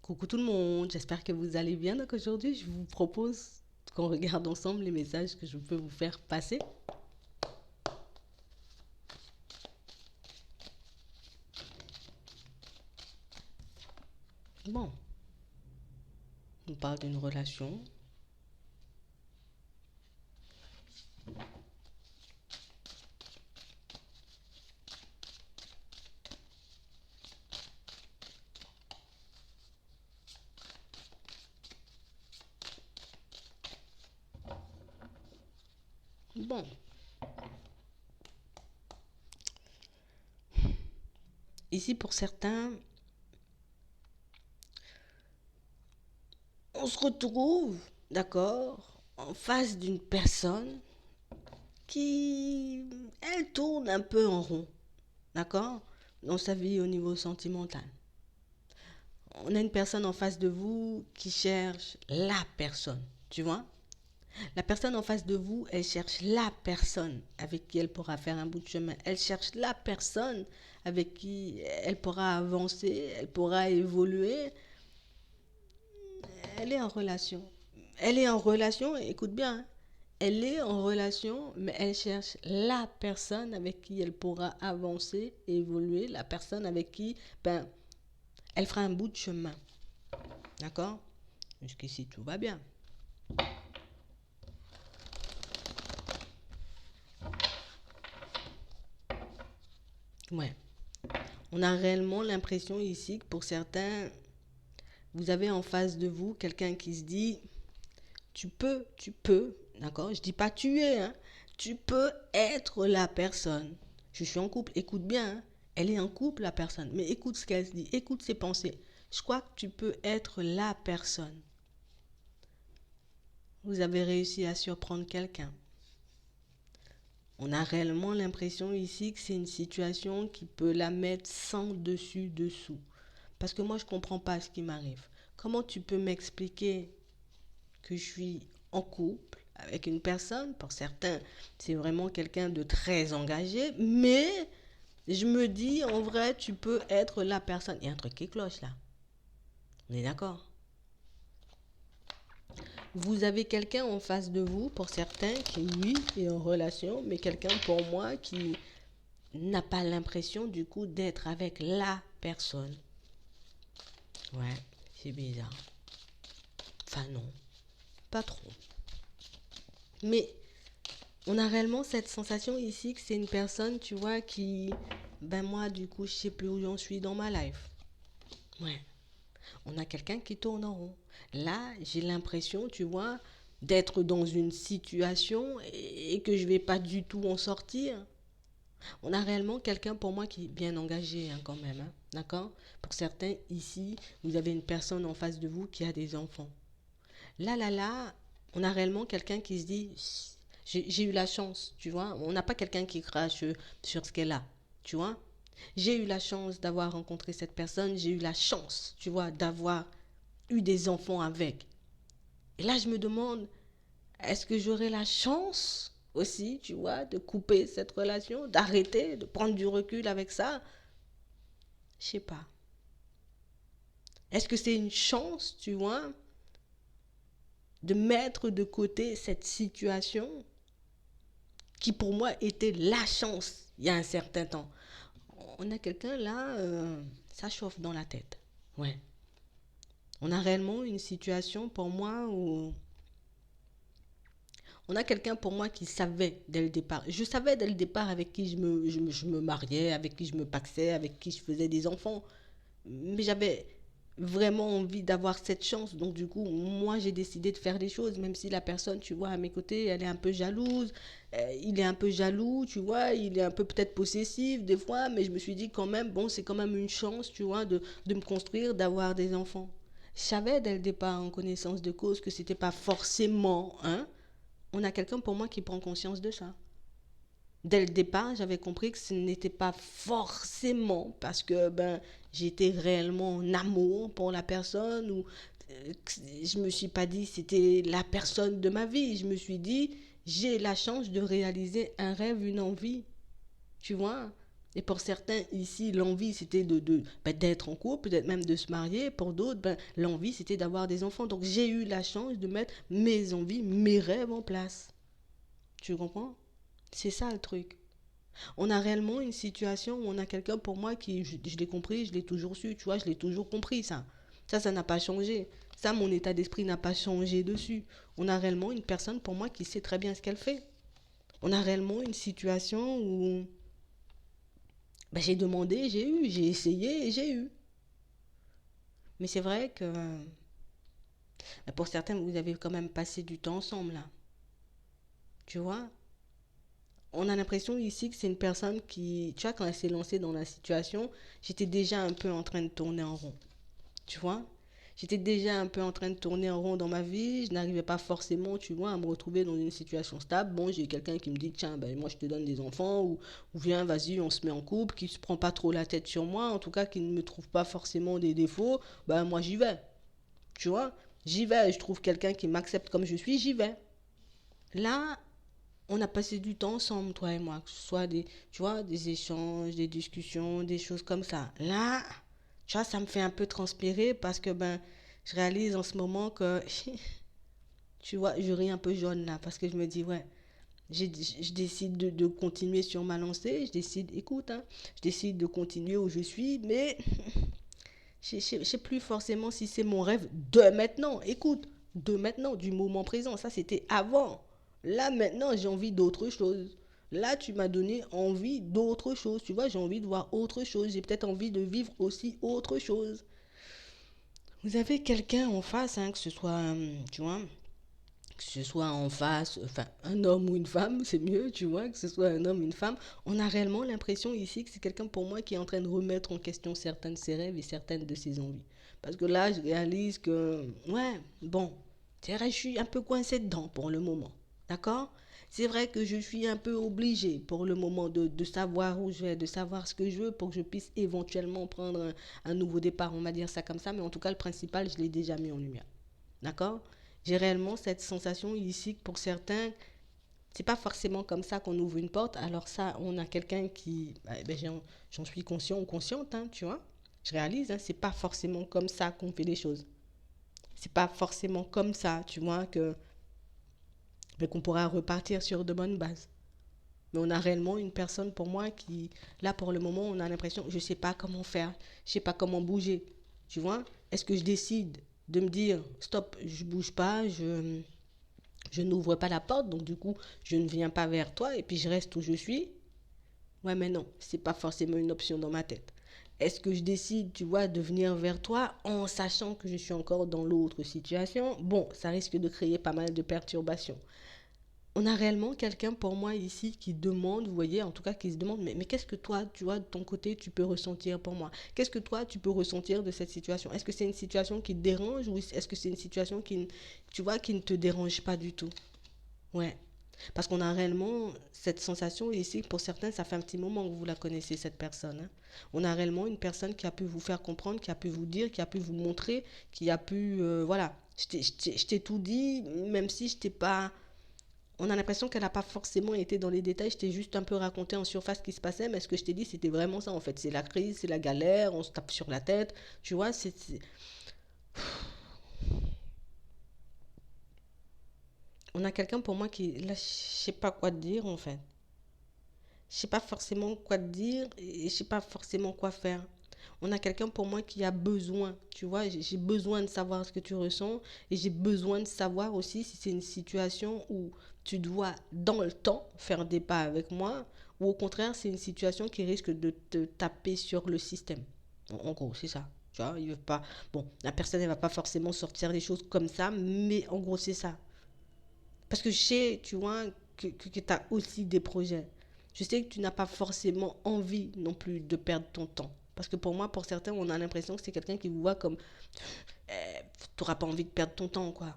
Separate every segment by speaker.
Speaker 1: Coucou tout le monde, j'espère que vous allez bien. Donc aujourd'hui, je vous propose qu'on regarde ensemble les messages que je peux vous faire passer. Bon, on parle d'une relation. Bon, ici pour certains, on se retrouve, d'accord, en face d'une personne qui, elle tourne un peu en rond, d'accord, dans sa vie au niveau sentimental. On a une personne en face de vous qui cherche la personne, tu vois. La personne en face de vous, elle cherche la personne avec qui elle pourra faire un bout de chemin. Elle cherche la personne avec qui elle pourra avancer, elle pourra évoluer. Elle est en relation. Elle est en relation, écoute bien, hein. Elle est en relation, mais elle cherche la personne avec qui elle pourra avancer, évoluer, la personne avec qui, ben, elle fera un bout de chemin. D'accord? Jusqu'ici, tout va bien. Ouais. On a réellement l'impression ici que pour certains, vous avez en face de vous quelqu'un qui se dit, tu peux, d'accord? Je dis pas tu es, hein. Tu peux être la personne. Je suis en couple, écoute bien, hein. Elle est en couple, la personne. Mais écoute ce qu'elle se dit, écoute ses pensées. Je crois que tu peux être la personne. Vous avez réussi à surprendre quelqu'un. On a réellement l'impression ici que c'est une situation qui peut la mettre sans dessus-dessous. Parce que moi, je ne comprends pas ce qui m'arrive. Comment tu peux m'expliquer que je suis en couple avec une personne? Pour certains, c'est vraiment quelqu'un de très engagé. Mais je me dis, en vrai, tu peux être la personne. Il y a un truc qui cloche là. On est d'accord? Vous avez quelqu'un en face de vous, pour certains, qui, oui, est en relation, mais quelqu'un pour moi qui n'a pas l'impression du coup d'être avec la personne. Ouais, c'est bizarre. Enfin non, pas trop. Mais on a réellement cette sensation ici que c'est une personne, tu vois, qui... Ben moi, du coup, je sais plus où j'en suis dans ma life. Ouais. On a quelqu'un qui tourne en rond. Là, j'ai l'impression, tu vois, d'être dans une situation et que je vais pas du tout en sortir. On a réellement quelqu'un pour moi qui est bien engagé hein, quand même. Hein, d'accord? Pour certains, ici, vous avez une personne en face de vous qui a des enfants. Là, on a réellement quelqu'un qui se dit, j'ai eu la chance, tu vois. On n'a pas quelqu'un qui crache sur ce qu'elle a, tu vois. J'ai eu la chance d'avoir rencontré cette personne, j'ai eu la chance, tu vois, d'avoir eu des enfants avec. Et là, je me demande, est-ce que j'aurai la chance aussi, tu vois, de couper cette relation, d'arrêter, de prendre du recul avec ça? Je sais pas. Est-ce que c'est une chance, tu vois, de mettre de côté cette situation qui pour moi était la chance il y a un certain temps? On a quelqu'un là, ça chauffe dans la tête. Ouais. On a réellement une situation pour moi où on a quelqu'un pour moi qui savait dès le départ. Je savais dès le départ avec qui je me mariais, avec qui je me paxais, avec qui je faisais des enfants. Mais j'avais vraiment envie d'avoir cette chance. Donc du coup, moi, j'ai décidé de faire des choses, même si la personne, tu vois, à mes côtés, elle est un peu jalouse. Il est un peu jaloux, tu vois, il est un peu peut-être possessif des fois, mais je me suis dit quand même, bon, c'est quand même une chance, tu vois, de me construire, d'avoir des enfants. Je savais dès le départ, en connaissance de cause, que c'était pas forcément, hein, on a quelqu'un pour moi qui prend conscience de ça. Dès le départ, j'avais compris que ce n'était pas forcément parce que ben j'étais réellement en amour pour la personne ou je me suis pas dit c'était la personne de ma vie. Je me suis dit j'ai la chance de réaliser un rêve, une envie. Tu vois? Et pour certains, ici, l'envie, c'était d'être en couple, peut-être même de se marier. Pour d'autres, l'envie, c'était d'avoir des enfants. Donc, j'ai eu la chance de mettre mes envies, mes rêves en place. Tu comprends? C'est ça le truc. On a réellement une situation où on a quelqu'un pour moi qui, je l'ai compris, je l'ai toujours su, tu vois, je l'ai toujours compris ça. Ça n'a pas changé. Ça, mon état d'esprit n'a pas changé dessus. On a réellement une personne pour moi qui sait très bien ce qu'elle fait. On a réellement une situation où j'ai demandé, j'ai eu, j'ai essayé et j'ai eu. Mais c'est vrai que pour certains, vous avez quand même passé du temps ensemble là. Tu vois? On a l'impression ici que c'est une personne qui, tu vois, quand elle s'est lancée dans la situation, j'étais déjà un peu en train de tourner en rond. Tu vois? J'étais déjà un peu en train de tourner en rond dans ma vie. Je n'arrivais pas forcément, tu vois, à me retrouver dans une situation stable. Bon, j'ai quelqu'un qui me dit, tiens, ben, moi je te donne des enfants, ou viens, vas-y, on se met en couple, qui ne se prend pas trop la tête sur moi, en tout cas, qui ne me trouve pas forcément des défauts. Ben, moi j'y vais. Tu vois? J'y vais. Je trouve quelqu'un qui m'accepte comme je suis, j'y vais. Là, on a passé du temps ensemble, toi et moi, que ce soit des, tu vois, des échanges, des discussions, des choses comme ça. Là, tu vois, ça me fait un peu transpirer parce que je réalise en ce moment que, tu vois, je ris un peu jaune là parce que je me dis, ouais, je décide de continuer sur ma lancée, je décide, écoute, hein, je décide de continuer où je suis, mais je ne sais plus forcément si c'est mon rêve de maintenant. Écoute, de maintenant, du moment présent. Ça, c'était avant. Là, maintenant, j'ai envie d'autre chose. Là, tu m'as donné envie d'autre chose. Tu vois, j'ai envie de voir autre chose. J'ai peut-être envie de vivre aussi autre chose. Vous avez quelqu'un en face, hein, que ce soit, tu vois, que ce soit en face, enfin, un homme ou une femme, c'est mieux, tu vois, que ce soit un homme ou une femme. On a réellement l'impression ici que c'est quelqu'un pour moi qui est en train de remettre en question certains de ses rêves et certaines de ses envies. Parce que là, je réalise que, ouais, bon, c'est vrai, je suis un peu coincée dedans pour le moment. D'accord? C'est vrai que je suis un peu obligée pour le moment de savoir où je vais, de savoir ce que je veux pour que je puisse éventuellement prendre un nouveau départ, on va dire ça comme ça. Mais en tout cas, le principal, je l'ai déjà mis en lumière. D'accord? J'ai réellement cette sensation ici que pour certains, c'est pas forcément comme ça qu'on ouvre une porte. Alors ça, on a quelqu'un qui, j'en suis conscient ou consciente, hein, tu vois. Je réalise, hein, c'est pas forcément comme ça qu'on fait les choses. C'est pas forcément comme ça, tu vois, qu'on pourra repartir sur de bonnes bases. Mais on a réellement une personne pour moi qui, là pour le moment, on a l'impression, je sais pas comment faire, je sais pas comment bouger. Tu vois? Est-ce que je décide de me dire, stop, je bouge pas, je n'ouvre pas la porte, donc du coup, je ne viens pas vers toi et puis je reste où je suis. Ouais, mais non, c'est pas forcément une option dans ma tête. Est-ce que je décide, tu vois, de venir vers toi en sachant que je suis encore dans l'autre situation? Bon, ça risque de créer pas mal de perturbations. On a réellement quelqu'un pour moi ici qui demande, vous voyez, en tout cas qui se demande, mais qu'est-ce que toi, tu vois, de ton côté, tu peux ressentir pour moi? Qu'est-ce que toi, tu peux ressentir de cette situation? Est-ce que c'est une situation qui te dérange ou est-ce que c'est une situation qui, tu vois, qui ne te dérange pas du tout? Ouais. Parce qu'on a réellement cette sensation ici, pour certains, ça fait un petit moment que vous la connaissez, cette personne, hein. On a réellement une personne qui a pu vous faire comprendre, qui a pu vous dire, qui a pu vous montrer, qui a pu, voilà, je t'ai tout dit, même si je t'ai pas, on a l'impression qu'elle n'a pas forcément été dans les détails, je t'ai juste un peu raconté en surface ce qui se passait, mais ce que je t'ai dit, c'était vraiment ça en fait. C'est la crise, c'est la galère, on se tape sur la tête, tu vois, On a quelqu'un pour moi qui, là, je sais pas quoi te dire en fait. Je sais pas forcément quoi te dire et je sais pas forcément quoi faire. On a quelqu'un pour moi qui a besoin, tu vois, j'ai besoin de savoir ce que tu ressens et j'ai besoin de savoir aussi si c'est une situation où tu dois dans le temps faire des pas avec moi ou au contraire c'est une situation qui risque de te taper sur le système. En gros, c'est ça. Tu vois, il veut pas. Bon, la personne elle va pas forcément sortir les choses comme ça, mais en gros c'est ça. Parce que je sais, tu vois, que tu as aussi des projets. Je sais que tu n'as pas forcément envie non plus de perdre ton temps. Parce que pour moi, pour certains, on a l'impression que c'est quelqu'un qui vous voit comme tu n'auras pas envie de perdre ton temps, quoi.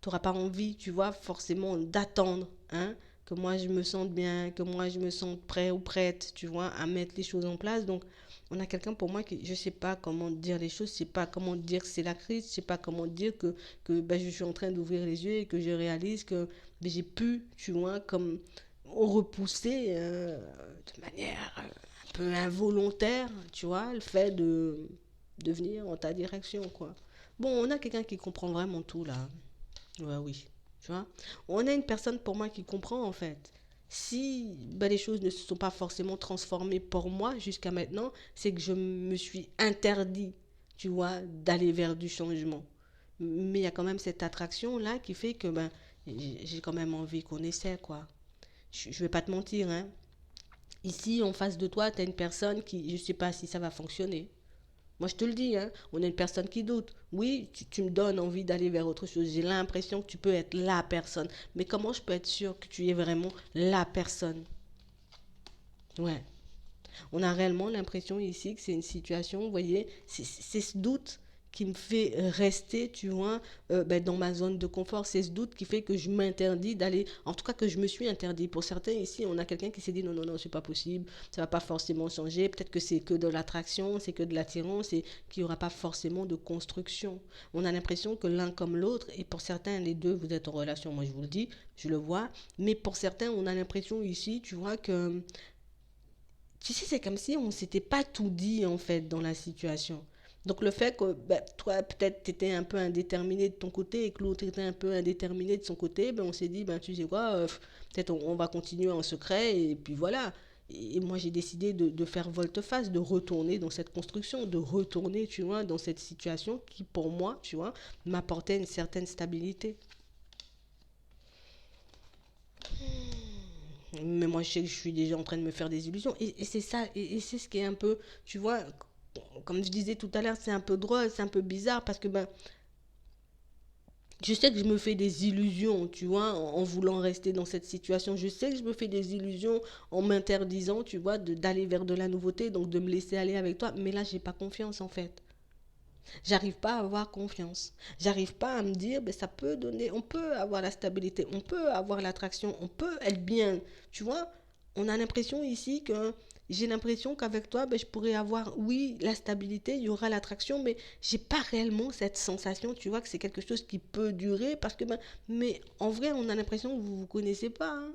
Speaker 1: Tu n'auras pas envie, tu vois, forcément d'attendre, hein, que moi je me sente bien, que moi je me sente prêt ou prête, tu vois, à mettre les choses en place. Donc, on a quelqu'un pour moi qui, je ne sais pas comment dire les choses, je ne sais pas comment dire que c'est la crise, je ne sais pas comment dire que je suis en train d'ouvrir les yeux et que je réalise que j'ai pu, tu vois, comme repousser de manière un peu involontaire, tu vois, le fait de venir en ta direction, quoi. Bon, on a quelqu'un qui comprend vraiment tout, là. Ouais, oui. Tu vois, on a une personne pour moi qui comprend, en fait. Si ben, les choses ne se sont pas forcément transformées pour moi jusqu'à maintenant, c'est que je me suis interdit, tu vois, d'aller vers du changement. Mais il y a quand même cette attraction-là qui fait que ben, j'ai quand même envie qu'on essaie, quoi. Je vais pas te mentir, hein. Ici, en face de toi, tu as une personne qui, je sais pas si ça va fonctionner. Moi, je te le dis, hein, on a une personne qui doute. Oui, tu me donnes envie d'aller vers autre chose. J'ai l'impression que tu peux être la personne. Mais comment je peux être sûr que tu es vraiment la personne? Ouais. On a réellement l'impression ici que c'est une situation, vous voyez, c'est ce doute qui me fait rester, tu vois, ben, dans ma zone de confort. C'est ce doute qui fait que je m'interdis d'aller, en tout cas que je me suis interdit. Pour certains ici, on a quelqu'un qui s'est dit non, non, non, c'est pas possible, ça va pas forcément changer. Peut-être que c'est que de l'attraction, c'est que de l'attirance et qu'il n'y aura pas forcément de construction. On a l'impression que l'un comme l'autre, et pour certains, les deux, vous êtes en relation, moi je vous le dis, je le vois, mais pour certains, on a l'impression ici, tu vois, que tu sais, c'est comme si on ne s'était pas tout dit en fait dans la situation. Donc le fait que ben, toi peut-être tu étais un peu indéterminé de ton côté et que l'autre était un peu indéterminé de son côté, ben, on s'est dit ben tu sais quoi, peut-être on va continuer en secret et puis voilà. Et moi j'ai décidé de faire volte-face, de retourner dans cette construction, de retourner tu vois dans cette situation qui pour moi tu vois m'apportait une certaine stabilité. Mais moi je sais que je suis déjà en train de me faire des illusions et c'est ça et c'est ce qui est un peu tu vois comme je disais tout à l'heure, c'est un peu drôle, c'est un peu bizarre parce que ben, je sais que je me fais des illusions, tu vois, en voulant rester dans cette situation. Je sais que je me fais des illusions en m'interdisant, tu vois, d'aller vers de la nouveauté, donc de me laisser aller avec toi. Mais là, j'ai pas confiance en fait. J'arrive pas à avoir confiance. J'arrive pas à me dire, ben, ça peut donner, on peut avoir la stabilité, on peut avoir l'attraction, on peut être bien. Tu vois, on a l'impression ici que j'ai l'impression qu'avec toi, ben, je pourrais avoir, oui, la stabilité, il y aura l'attraction, mais j'ai pas réellement cette sensation, tu vois, que c'est quelque chose qui peut durer parce que, ben, mais en vrai, on a l'impression que vous vous connaissez pas, hein.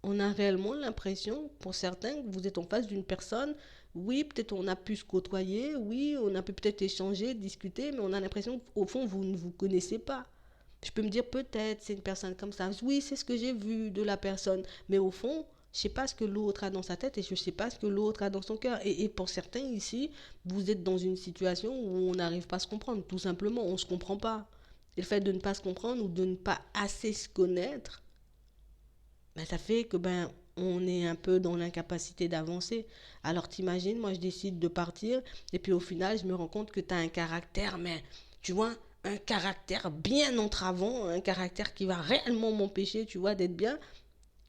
Speaker 1: On a réellement l'impression, pour certains, que vous êtes en face d'une personne. Oui, peut-être on a pu se côtoyer, oui, on a pu peut-être échanger, discuter, mais on a l'impression qu'au fond, vous ne vous connaissez pas. Je peux me dire peut-être c'est une personne comme ça. Oui, c'est ce que j'ai vu de la personne, mais au fond, je ne sais pas ce que l'autre a dans sa tête et je ne sais pas ce que l'autre a dans son cœur. Et pour certains ici, vous êtes dans une situation où on n'arrive pas à se comprendre. Tout simplement, on ne se comprend pas. Et le fait de ne pas se comprendre ou de ne pas assez se connaître, ben, ça fait que ben on est un peu dans l'incapacité d'avancer. Alors t'imagines, moi je décide de partir et puis au final je me rends compte que tu as un caractère, mais tu vois, un caractère bien entravant, un caractère qui va réellement m'empêcher, tu vois, d'être bien.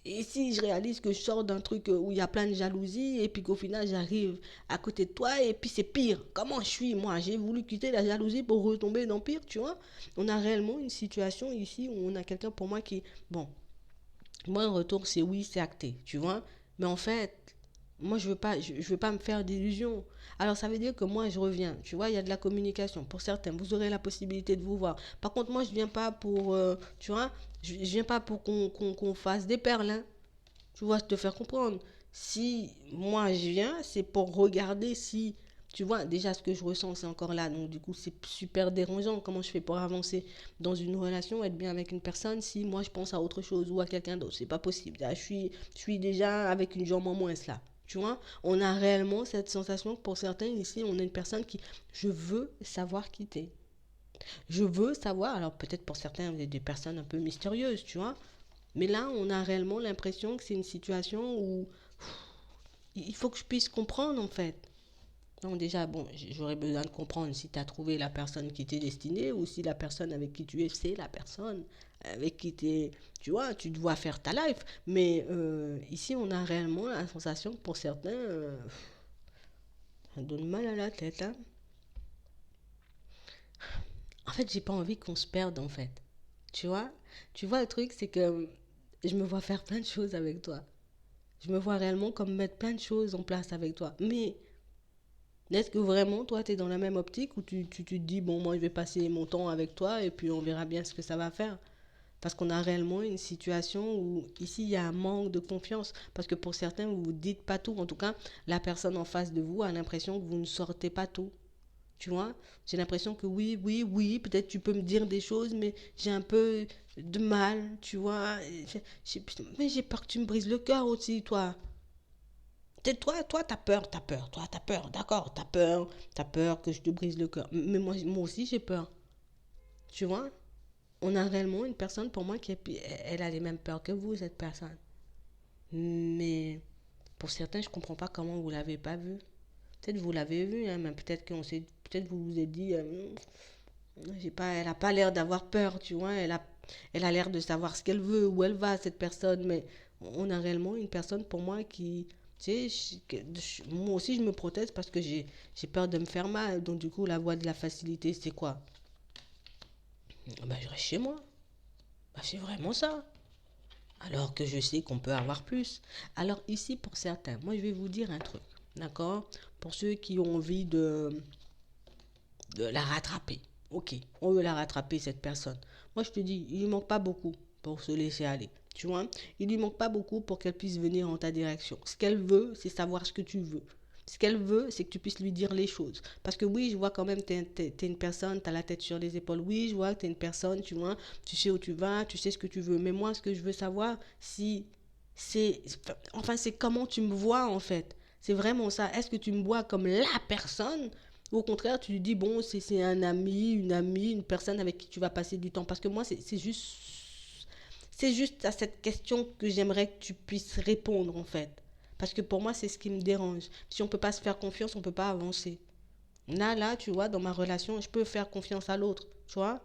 Speaker 1: Et si je réalise que je sors d'un truc où il y a plein de jalousie et puis qu'au final j'arrive à côté de toi et puis c'est pire. Comment je suis moi? J'ai voulu quitter la jalousie pour retomber dans pire, tu vois. On a réellement une situation ici où on a quelqu'un pour moi qui, bon, moi, un retour, c'est oui, c'est acté, tu vois. Mais en fait, moi, je veux pas me faire d'illusions. Alors, ça veut dire que moi, je reviens. Tu vois, il y a de la communication. Pour certains, vous aurez la possibilité de vous voir. Par contre, moi, je viens pas pour, tu vois, je viens pas pour qu'on fasse des perles, hein. Tu vois, te faire comprendre. Si moi je viens, c'est pour regarder si, tu vois, déjà ce que je ressens, c'est encore là. Donc, du coup, c'est super dérangeant. Comment je fais pour avancer dans une relation, être bien avec une personne, si moi je pense à autre chose ou à quelqu'un d'autre? C'est pas possible. Là, je suis déjà avec une jambe en moins là. Tu vois, on a réellement cette sensation que pour certains ici, on a une personne qui, je veux savoir quitter. Je veux savoir, alors peut-être pour certains, vous êtes des personnes un peu mystérieuses, tu vois, mais là, on a réellement l'impression que c'est une situation où il faut que je puisse comprendre en fait. Donc déjà, bon, j'aurais besoin de comprendre si tu as trouvé la personne qui t'est destinée ou si la personne avec qui tu es, c'est la personne avec qui tu es, tu vois, tu dois faire ta life. Mais ici, on a réellement la sensation que pour certains, ça donne mal à la tête, hein. En fait, j'ai pas envie qu'on se perde en fait. Tu vois, tu vois, le truc, c'est que je me vois faire plein de choses avec toi. Je me vois réellement comme mettre plein de choses en place avec toi. Mais est-ce que vraiment, toi, tu es dans la même optique où tu te dis, bon, moi, je vais passer mon temps avec toi et puis on verra bien ce que ça va faire? Parce qu'on a réellement une situation où ici il y a un manque de confiance. Parce que pour certains, vous ne dites pas tout. En tout cas, la personne en face de vous a l'impression que vous ne sortez pas tout. Tu vois, j'ai l'impression que oui, oui, oui, peut-être tu peux me dire des choses, mais j'ai un peu de mal, tu vois. Mais j'ai peur que tu me brises le cœur aussi, toi. Toi, t'as peur, d'accord, t'as peur que je te brise le cœur. Mais moi aussi, j'ai peur, tu vois. On a réellement une personne, pour moi, elle a les mêmes peurs que vous, cette personne. Mais pour certains, je comprends pas comment vous l'avez pas vu. Peut-être vous l'avez vu, hein, mais peut-être vous vous êtes dit, j'ai pas, elle a pas l'air d'avoir peur, tu vois. Elle a l'air de savoir ce qu'elle veut, où elle va, cette personne. Mais on a réellement une personne, pour moi, qui, tu sais, moi aussi, je me protège parce que j'ai peur de me faire mal. Donc, du coup, la voie de la facilité, c'est quoi? Ben, je reste chez moi. Ben, c'est vraiment ça. Alors que je sais qu'on peut avoir plus. Alors, ici, pour certains, moi, je vais vous dire un truc. D'accord? Pour ceux qui ont envie de la rattraper. Ok, on veut la rattraper, cette personne. Moi, je te dis, il lui manque pas beaucoup pour se laisser aller. Tu vois, il lui manque pas beaucoup pour qu'elle puisse venir en ta direction. Ce qu'elle veut, c'est savoir ce que tu veux. Ce qu'elle veut, c'est que tu puisses lui dire les choses. Parce que oui, je vois quand même, t'es une personne, t'as la tête sur les épaules. Oui, je vois que t'es une personne, tu vois, tu sais où tu vas, tu sais ce que tu veux. Mais moi, ce que je veux savoir, si c'est, enfin, c'est comment tu me vois, en fait. C'est vraiment ça. Est-ce que tu me vois comme la personne ou au contraire, tu lui dis, bon, c'est un ami, une amie, une personne avec qui tu vas passer du temps. Parce que moi, c'est juste à cette question que j'aimerais que tu puisses répondre, en fait. Parce que pour moi, c'est ce qui me dérange. Si on ne peut pas se faire confiance, on ne peut pas avancer. Là, tu vois, dans ma relation, je peux faire confiance à l'autre, tu vois.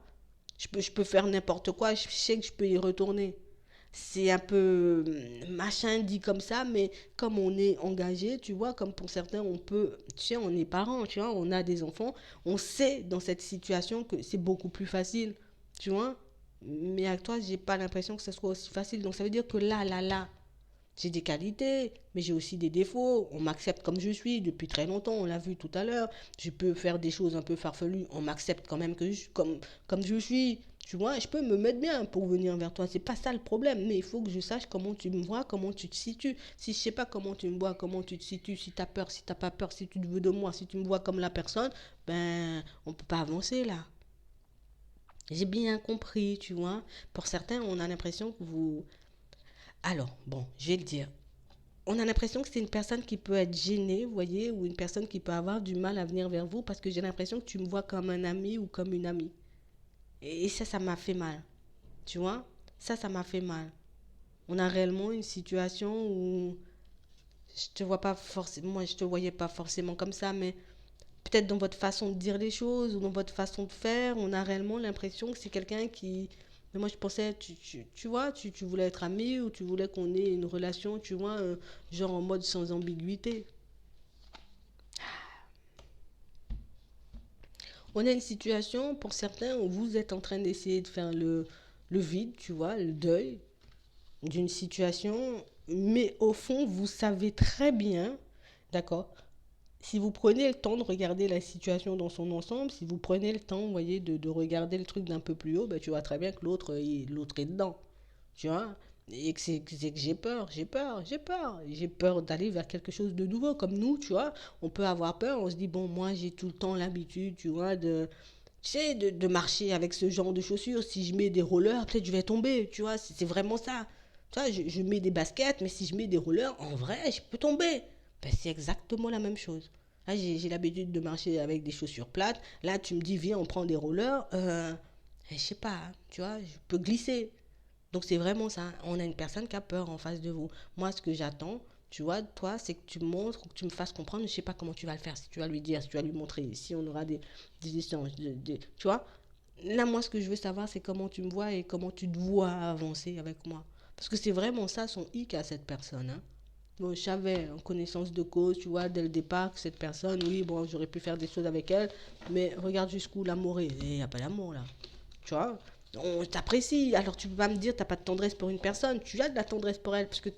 Speaker 1: Je peux faire n'importe quoi, je sais que je peux y retourner. C'est un peu machin dit comme ça, mais comme on est engagé, tu vois, comme pour certains, on peut, tu sais, on est parents, tu vois, on a des enfants, on sait dans cette situation que c'est beaucoup plus facile, tu vois. Mais avec toi, j'ai pas l'impression que ce soit aussi facile. Donc ça veut dire que là, j'ai des qualités, mais j'ai aussi des défauts. On m'accepte comme je suis depuis très longtemps, on l'a vu tout à l'heure. Je peux faire des choses un peu farfelues, on m'accepte quand même comme je suis. Tu vois, je peux me mettre bien pour venir vers toi. C'est pas ça le problème, mais il faut que je sache comment tu me vois, comment tu te situes. Si je sais pas comment tu me vois, comment tu te situes, si tu as peur, si t'as pas peur, si tu te veux de moi, si tu me vois comme la personne, ben, on peut pas avancer là. J'ai bien compris, tu vois. Pour certains, on a l'impression que vous... Alors, bon, je vais le dire. On a l'impression que c'est une personne qui peut être gênée, vous voyez, ou une personne qui peut avoir du mal à venir vers vous parce que j'ai l'impression que tu me vois comme un ami ou comme une amie. Et ça m'a fait mal. Tu vois? Ça m'a fait mal. On a réellement une situation où je te vois pas forcément, moi je te voyais pas forcément comme ça, mais peut-être dans votre façon de dire les choses ou dans votre façon de faire, on a réellement l'impression que c'est quelqu'un qui... Mais moi je pensais, tu vois, tu voulais être ami ou tu voulais qu'on ait une relation, tu vois, genre en mode sans ambiguïté. On a une situation pour certains où vous êtes en train d'essayer de faire le vide, tu vois, le deuil d'une situation, mais au fond, vous savez très bien, d'accord, si vous prenez le temps de regarder la situation dans son ensemble, si vous prenez le temps, vous voyez, de regarder le truc d'un peu plus haut, ben, tu vois très bien que l'autre est dedans. Tu vois? Et que c'est que j'ai peur d'aller vers quelque chose de nouveau. Comme nous, tu vois, on peut avoir peur, on se dit, bon, moi, j'ai tout le temps l'habitude, tu vois, tu sais, de marcher avec ce genre de chaussures. Si je mets des rollers, peut-être je vais tomber, tu vois, c'est vraiment ça. Tu vois, je mets des baskets, mais si je mets des rollers, en vrai, je peux tomber. Ben, c'est exactement la même chose. Là, j'ai l'habitude de marcher avec des chaussures plates. Là, tu me dis, viens, on prend des rollers. Je sais pas, hein, tu vois, je peux glisser. Donc c'est vraiment ça. On a une personne qui a peur en face de vous. Moi, ce que j'attends, tu vois, toi, c'est que tu me montres, que tu me fasses comprendre. Je sais pas comment tu vas le faire, si tu vas lui dire, si tu vas lui montrer, si on aura des échanges, tu vois. Là, moi, ce que je veux savoir, c'est comment tu me vois et comment tu te vois avancer avec moi. Parce que c'est vraiment ça son hic à cette personne. Hein. Bon, je savais, en connaissance de cause, tu vois, dès le départ, que cette personne, oui, bon, j'aurais pu faire des choses avec elle, mais regarde jusqu'où l'amour est. Il n'y a pas d'amour là. Tu vois, on t'apprécie. Alors tu peux pas me dire t'as pas de tendresse pour une personne. Tu as de la tendresse pour elle parce que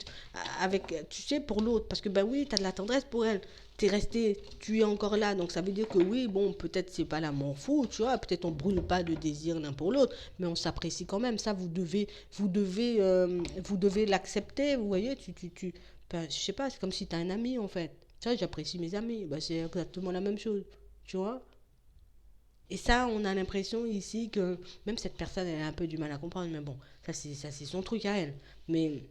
Speaker 1: avec tu sais pour l'autre parce que ben oui t'as de la tendresse pour elle. tu es encore là. Donc ça veut dire que oui, bon, peut-être c'est pas l'amour fou, tu vois, peut-être on brûle pas de désir l'un pour l'autre, mais on s'apprécie quand même. Ça, vous devez l'accepter, vous voyez, ben, je sais pas, c'est comme si tu as un ami en fait. Tu vois, j'apprécie mes amis, ben, c'est exactement la même chose, tu vois. Et ça, on a l'impression ici que même cette personne, elle a un peu du mal à comprendre, mais bon, ça c'est son truc à elle. Mais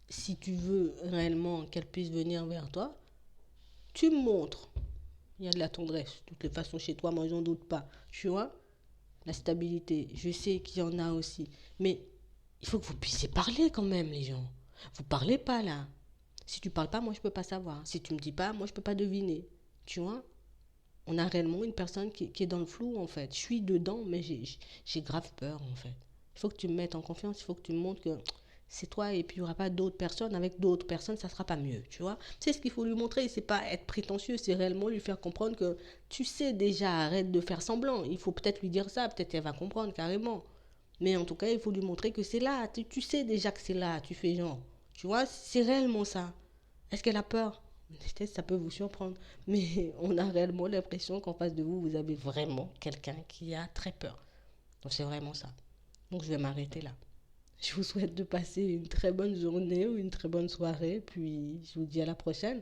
Speaker 1: si tu veux réellement qu'elle puisse venir vers toi, tu montres. Il y a de la tendresse. De toutes les façons, chez toi, moi, j'en doute pas. Tu vois, la stabilité, je sais qu'il y en a aussi. Mais il faut que vous puissiez parler quand même, les gens. Vous parlez pas là. Si tu parles pas, moi, je peux pas savoir. Si tu me dis pas, moi, je peux pas deviner. Tu vois, on a réellement une personne qui est dans le flou, en fait. Je suis dedans, mais j'ai grave peur, en fait. Il faut que tu me mettes en confiance, il faut que tu me montres que c'est toi et puis il n'y aura pas d'autres personnes. Avec d'autres personnes, ça ne sera pas mieux, tu vois. C'est ce qu'il faut lui montrer, c'est pas être prétentieux, c'est réellement lui faire comprendre que tu sais déjà, arrête de faire semblant. Il faut peut-être lui dire ça, peut-être qu'elle va comprendre carrément. Mais en tout cas, il faut lui montrer que c'est là. Tu sais déjà que c'est là, tu fais genre. Tu vois, c'est réellement ça. Est-ce qu'elle a peur? Peut-être ça peut vous surprendre. Mais on a réellement l'impression qu'en face de vous, vous avez vraiment quelqu'un qui a très peur. Donc c'est vraiment ça. Donc je vais m'arrêter là. Je vous souhaite de passer une très bonne journée ou une très bonne soirée. Puis je vous dis à la prochaine.